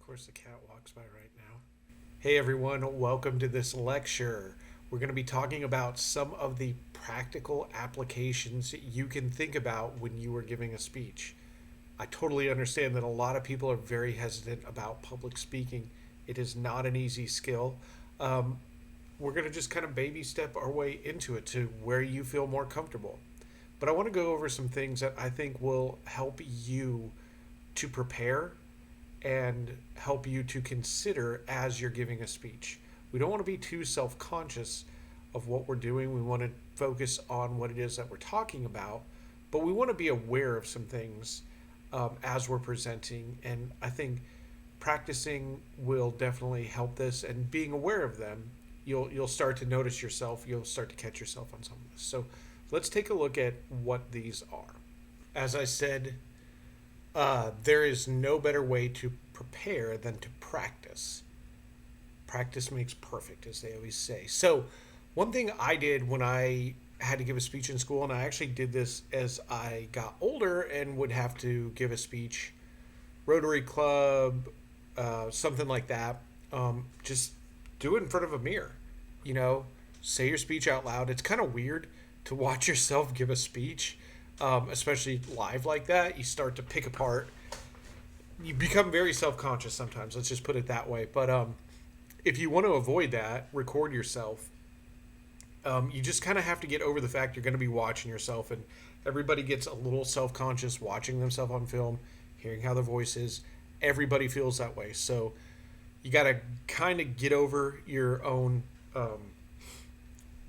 course, the cat walks by right now. Hey everyone, welcome to this lecture. We're going to be talking about some of the practical applications you can think about when you are giving a speech. I totally understand that a lot of people are very hesitant about public speaking. It is not an easy skill. Um, we're going to just kind of baby step our way into it to where you feel more comfortable. But I want to go over some things that I think will help you to prepare and help you to consider as you're giving a speech. We don't want to be too self conscious of what we're doing. We want to focus on what it is that we're talking about, but we want to be aware of some things as we're presenting. And I think practicing will definitely help this, and being aware of them, you'll start to notice yourself. You'll start to catch yourself on some of this. So let's take a look at what these are. As I said, there is no better way to prepare than to practice. Practice makes perfect, as they always say. So, one thing I did when I had to give a speech in school, and I actually did this as I got older and would have to give a speech, Rotary Club, something like that. Just do it in front of a mirror. You know, say your speech out loud. It's kind of weird to watch yourself give a speech, especially live like that. You start to pick apart. You become very self-conscious sometimes. Let's just put it that way. But if you want to avoid that, record yourself. You just kind of have to get over the fact you're going to be watching yourself, and everybody gets a little self-conscious watching themselves on film, hearing how their voice is. Everybody feels that way. So you got to kind of get over your own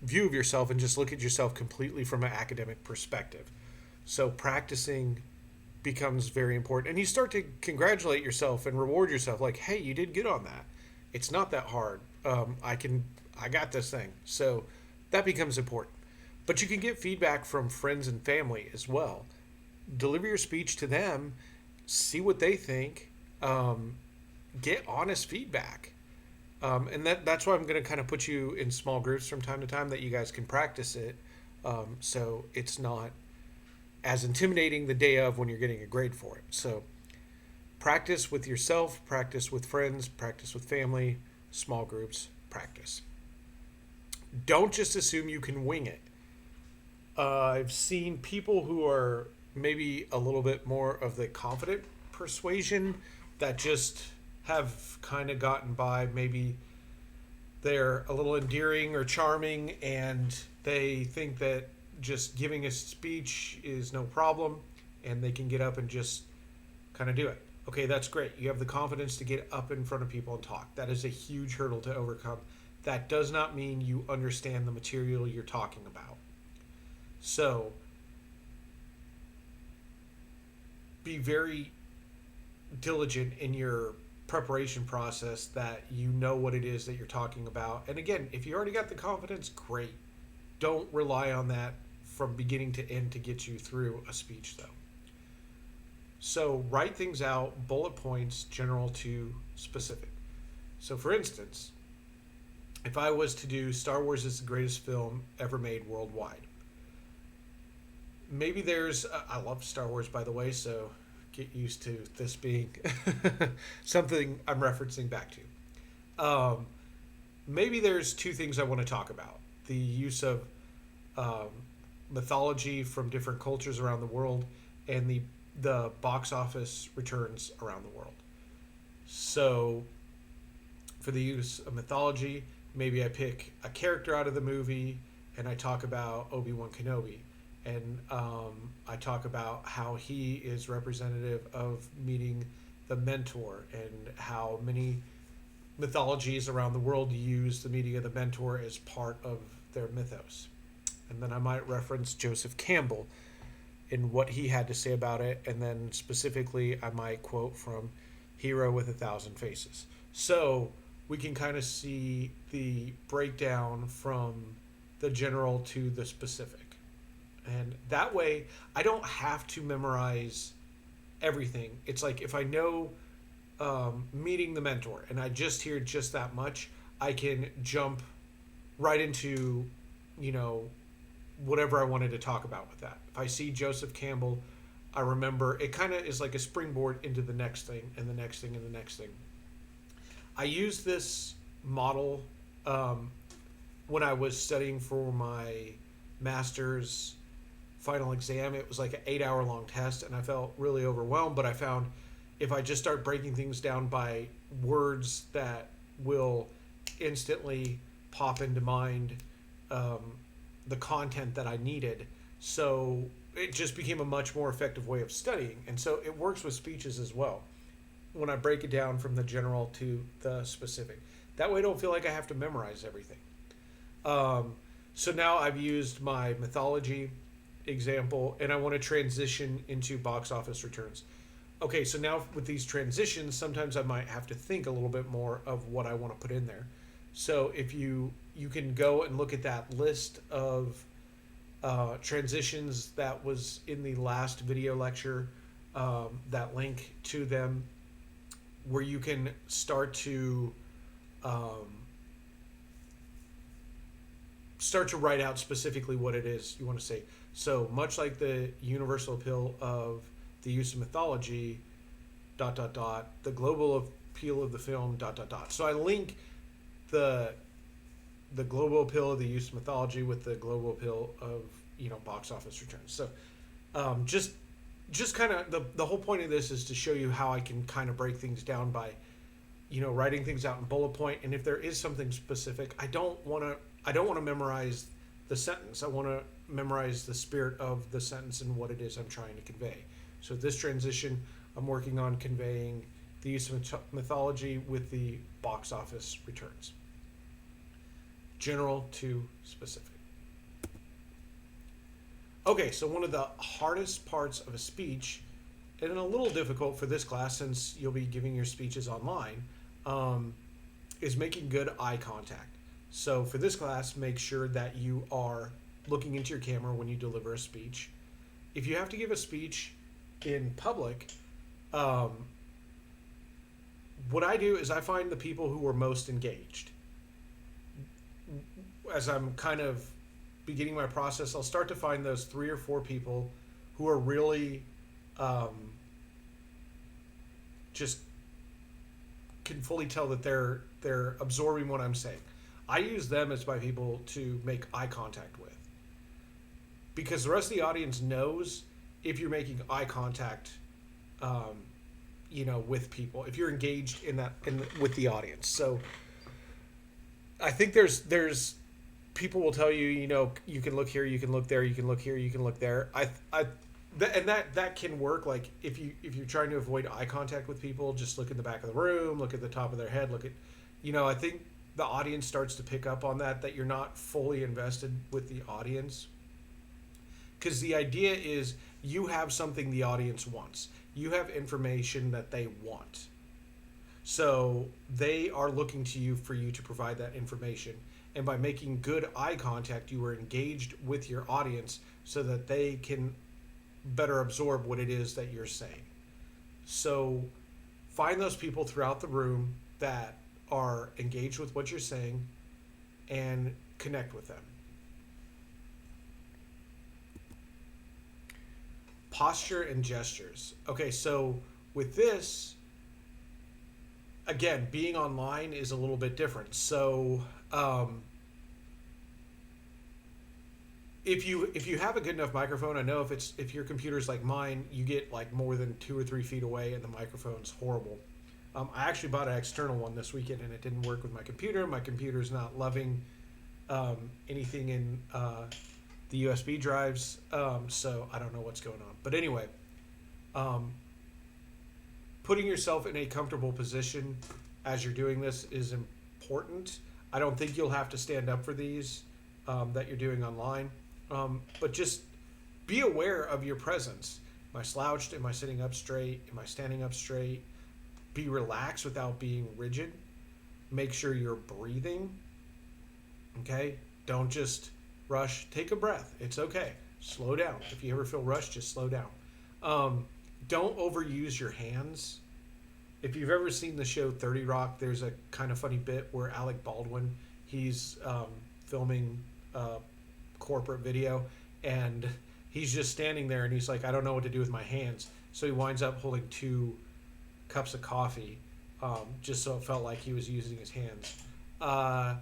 view of yourself and just look at yourself completely from an academic perspective. So practicing becomes very important, and you start to congratulate yourself and reward yourself, like, hey, you did good on that. It's not that hard. I got this thing. So that becomes important. But you can get feedback from friends and family as well. Deliver your speech to them, see what they think, get honest feedback. And that's why I'm going to kind of put you in small groups from time to time, that you guys can practice it, so it's not as intimidating the day of when you're getting a grade for it. So practice with yourself, practice with friends, practice with family, small groups, practice. Don't just assume you can wing it. I've seen people who are maybe a little bit more of the confident persuasion that just have kind of gotten by. Maybe they're a little endearing or charming, and they think that just giving a speech is no problem, and they can get up and just kind of do it. Okay, that's great. You have the confidence to get up in front of people and talk. That is a huge hurdle to overcome. That does not mean you understand the material you're talking about. So be very diligent in your preparation process, that you know what it is that you're talking about. And again, if you already got the confidence, great. Don't rely on that from beginning to end to get you through a speech, though. So write things out, bullet points, general to specific. So for instance, if I was to do Star Wars is the greatest film ever made worldwide, maybe I love Star Wars, by the way, so get used to this being something I'm referencing back to. Maybe there's two things I want to talk about: the use of mythology from different cultures around the world, and the box office returns around the world. So for the use of mythology, maybe I pick a character out of the movie and I talk about Obi-Wan Kenobi. And I talk about how he is representative of meeting the mentor, and how many mythologies around the world use the meeting of the mentor as part of their mythos. And then I might reference Joseph Campbell in what he had to say about it, and then specifically I might quote from Hero with a Thousand Faces. So we can kind of see the breakdown from the general to the specific. And that way, I don't have to memorize everything. It's like if I know meeting the mentor and I just hear just that much, I can jump right into, whatever I wanted to talk about with that. If I see Joseph Campbell, I remember it kind of is like a springboard into the next thing and the next thing and the next thing. I used this model um, when I was studying for my master's final exam. It was like an 8 hour long test, and I felt really overwhelmed. But I found if I just start breaking things down by words that will instantly pop into mind um, the content that I needed. So it just became a much more effective way of studying. And so it works with speeches as well when I break it down from the general to the specific. That way I don't feel like I have to memorize everything. Um, so now I've used my mythology example, and I want to transition into box office returns. Okay, so now with these transitions, sometimes I might have to think a little bit more of what I want to put in there. So if you can go and look at that list of transitions that was in the last video lecture, that link to them, where you can start to um, write out specifically what it is you want to say. So much like the universal appeal of the use of mythology, dot dot dot, the global appeal of the film, dot dot dot. So I link the global appeal of the use of mythology with the global appeal of box office returns. So just kind of the whole point of this is to show you how I can kind of break things down by writing things out in bullet point. And if there is something specific, I don't want to memorize the sentence. I want to memorize the spirit of the sentence and what it is I'm trying to convey. So this transition, I'm working on conveying the use of mythology with the box office returns. General to specific. Okay, so one of the hardest parts of a speech, and a little difficult for this class since you'll be giving your speeches online, is making good eye contact. So for this class, make sure that you are looking into your camera when you deliver a speech. If you have to give a speech in public, what I do is I find the people who are most engaged. As I'm kind of beginning my process, I'll start to find those 3 or 4 people who are really just can fully tell that they're absorbing what I'm saying. I use them as my people to make eye contact with, because the rest of the audience knows if you're making eye contact, with people, if you're engaged with the audience. So I think there's people will tell you, you can look here, you can look there, you can look here, you can look there. That can work. Like if you're trying to avoid eye contact with people, just look in the back of the room, look at the top of their head, look at, I think the audience starts to pick up on that you're not fully invested with the audience. Because the idea is you have something the audience wants. You have information that they want. So they are looking to you for you to provide that information. And by making good eye contact, you are engaged with your audience so that they can better absorb what it is that you're saying. So find those people throughout the room that are engaged with what you're saying and connect with them. Posture and gestures. Okay, so with this, again, being online is a little bit different. So if you have a good enough microphone, I know if your computer's like mine, you get like more than 2 or 3 feet away and the microphone's horrible. I actually bought an external one this weekend and it didn't work with my computer. My computer's not loving anything in the USB drives, so I don't know what's going on. But anyway, putting yourself in a comfortable position as you're doing this is important. I don't think you'll have to stand up for these that you're doing online, but just be aware of your presence. Am I slouched? Am I sitting up straight? Am I standing up straight? Be relaxed without being rigid. Make sure you're breathing. Okay? Don't just rush. Take a breath. It's okay. Slow down. If you ever feel rushed, just slow down. Don't overuse your hands. If you've ever seen the show 30 Rock, there's a kind of funny bit where Alec Baldwin, he's filming a corporate video, and he's just standing there, and he's like, I don't know what to do with my hands. So he winds up holding 2 cups of coffee, just so it felt like he was using his hands. Uh,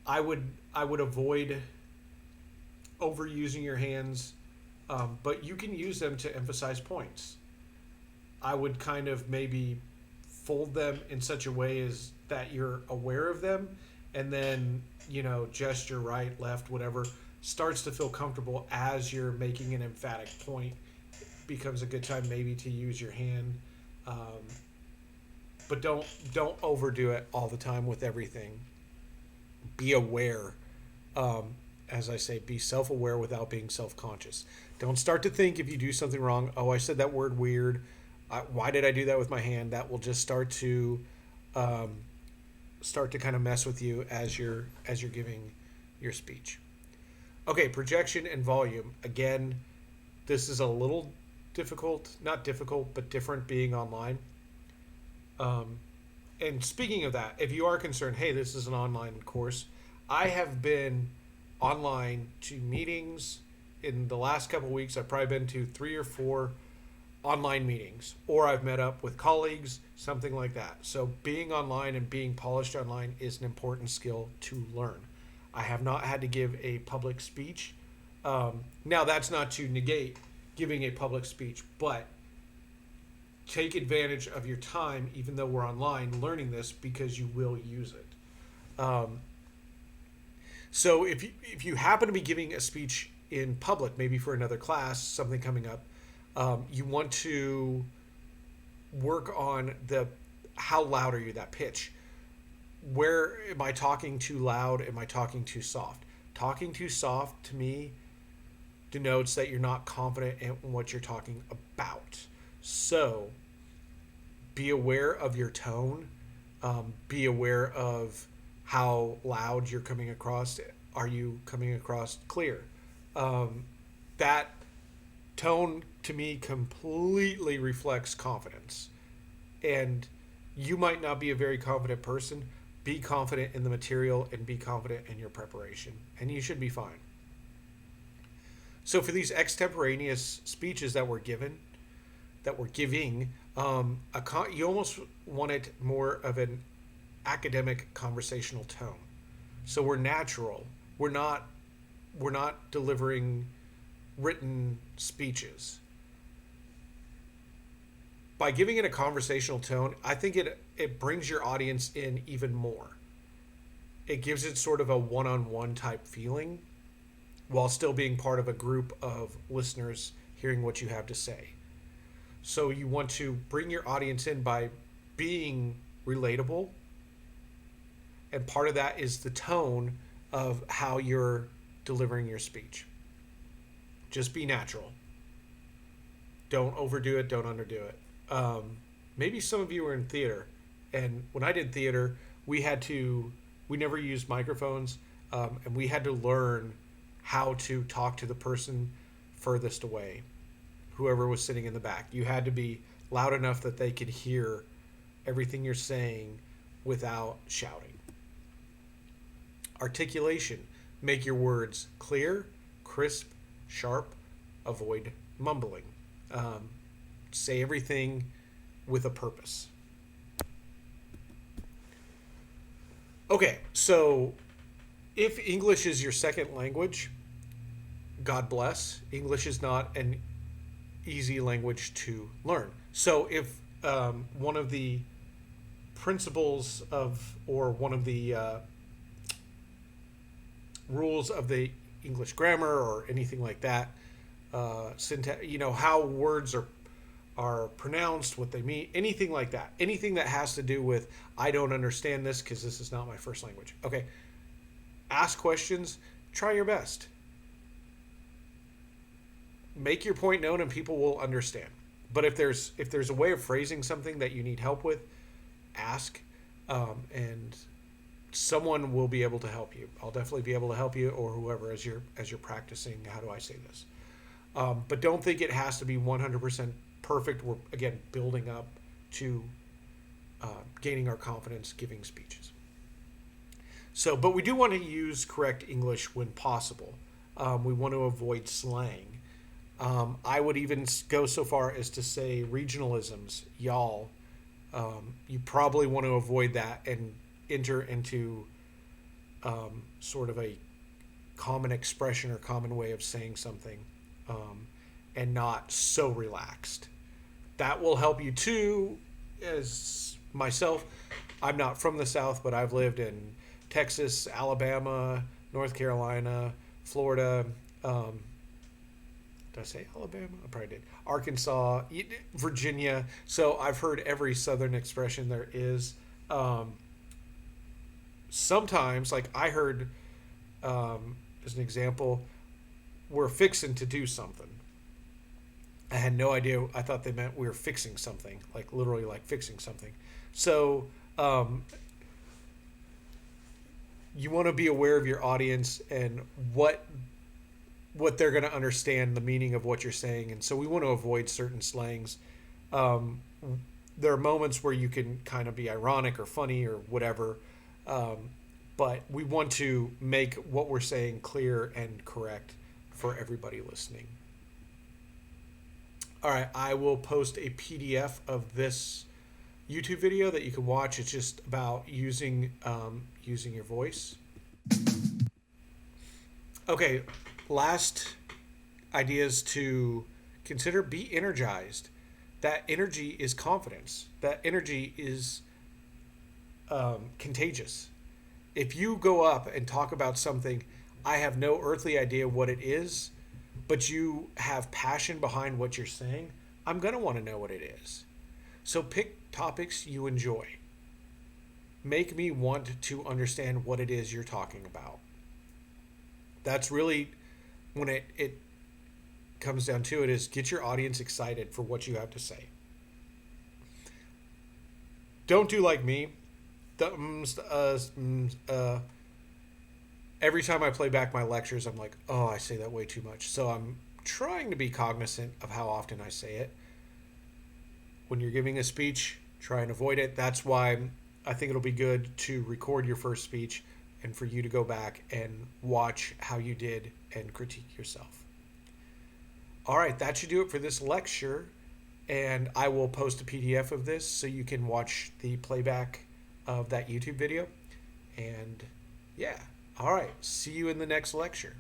I would avoid overusing your hands, but you can use them to emphasize points. I would kind of maybe fold them in such a way as that you're aware of them, and then gesture right, left, whatever starts to feel comfortable as you're making an emphatic point. Becomes a good time maybe to use your hand, um, but don't overdo it all the time with everything. Be aware. Um, as I say, be self-aware without being self-conscious. Don't start to think if you do something wrong. Oh, I said that word weird. Why did I do that with my hand? That will just um, start to kind of mess with you as you're giving your speech. Okay, projection and volume. Again, this is a little difficult, not difficult, but different being online. Um, and speaking of that, if you are concerned, hey, this is an online course, I have been online to meetings in the last couple of weeks. I've probably been to 3 or 4 online meetings, or I've met up with colleagues, something like that. So being online and being polished online is an important skill to learn. I have not had to give a public speech. Now, that's not to negate giving a public speech, but take advantage of your time, even though we're online, learning this because you will use it. So if you happen to be giving a speech in public, maybe for another class, something coming up, you want to work on the how loud are you, that pitch. Where am I talking too loud? Am I talking too soft? Talking too soft to me denotes that you're not confident in what you're talking about. So be aware of your tone. Be aware of how loud you're coming across. Are you coming across clear? That tone to me completely reflects confidence. And you might not be a very confident person. Be confident in the material and be confident in your preparation, and you should be fine. So for these extemporaneous speeches that we're giving, you almost want it more of an academic conversational tone. So we're natural. We're not delivering written speeches. By giving it a conversational tone, I think it brings your audience in even more. It gives it sort of a one-on-one type feeling while still being part of a group of listeners hearing what you have to say. So you want to bring your audience in by being relatable, and part of that is the tone of how you're delivering your speech. Just be natural. Don't overdo it, don't underdo it. Maybe some of you were in theater, and when I did theater, we never used microphones, and we had to learn how to talk to the person furthest away, whoever was sitting in the back. You had to be loud enough that they could hear everything you're saying without shouting. Articulation. Make your words clear, crisp, sharp. Avoid mumbling. Say everything with a purpose. Okay, so if English is your second language, God bless. English is not an easy language to learn. So if one of the principles of, or one of the rules of the English grammar or anything like that, syntax, how words are pronounced, what they mean, anything like that, anything that has to do with I don't understand this because this is not my first language. Okay, ask questions, try your best, make your point known, and people will understand. But if there's a way of phrasing something that you need help with, ask, and someone will be able to help you. I'll definitely be able to help you, or whoever, as you're practicing. How do I say this? But don't think it has to be 100% perfect. We're, again, building up to gaining our confidence giving speeches. So, but we do want to use correct English when possible. We want to avoid slang. I would even go so far as to say regionalisms, y'all, You probably want to avoid that and enter into sort of a common expression or common way of saying something, and not so relaxed. That will help you too. As myself, I'm not from the South, but I've lived in Texas, Alabama, North Carolina, Florida. Did I say Alabama? I probably did. Arkansas, Virginia. So I've heard every Southern expression there is. Sometimes, like I heard, as an example, we're fixing to do something. I had no idea. I thought they meant we were fixing something, like literally, like fixing something. So you want to be aware of your audience and what they're going to understand the meaning of what you're saying, and so we want to avoid certain slangs. Um, there are moments where you can kind of be ironic or funny or whatever, um, but we want to make what we're saying clear and correct for everybody listening. All right, I will post a PDF of this YouTube video that you can watch. It's just about using your voice. Okay, last ideas to consider: be energized. That energy is confidence. That energy is contagious. If you go up and talk about something, I have no earthly idea what it is, but you have passion behind what you're saying, I'm going to want to know what it is. So pick topics you enjoy. Make me want to understand what it is you're talking about. That's really when it comes down to it, is get your audience excited for what you have to say. Don't do like me. The every time I play back my lectures, I'm like, oh, I say that way too much. So I'm trying to be cognizant of how often I say it. When you're giving a speech, try and avoid it. That's why I think it'll be good to record your first speech and for you to go back and watch how you did and critique yourself. All right, that should do it for this lecture. And I will post a PDF of this so you can watch the playback of that YouTube video. And yeah, all right, see you in the next lecture.